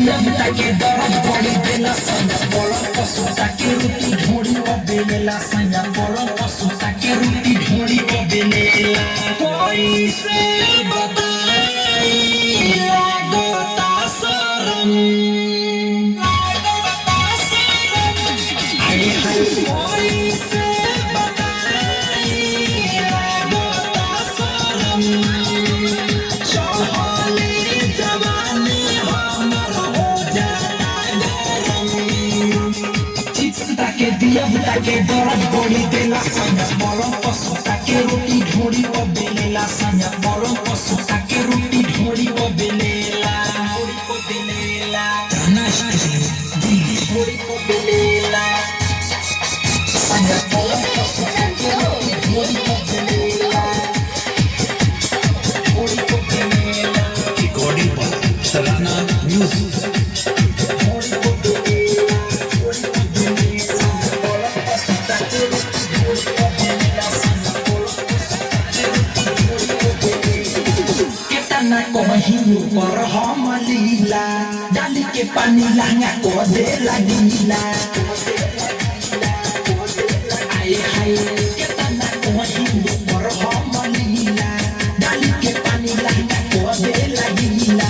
के दर्द बड़ी देला सैया बड़ा पसुता के रोटी ढोड़ी बेलेला सैया बड़ा पसुता के रोटी ढोड़ी बेलेला कोई से बताई लागता शरम हाय हाय कोई से बताई लागता शरम चढ़ली जवानी हमर हो जाता गरम चिप्स ताके दिया ताके दर्द बड़ी देला सैया बड़ा पसुता के रोटी ढोड़ी बेलेला सैया बड़ा पसुता के रोटी ढोड़ी बेलेला गाना ढोड़ी बेलेला सैया बड़ा पसुता के रोटी ढोड़ी बेलेला ढोड़ी बेलेला रिकॉर्डिंग पर सराहना म्यूजिक कहीं पर हम लीला डाली के पानी लहंगा को दे लगीला आए हाय कितना कहीं पर हम लीला डाली के पानी लहंगा को दे लगीला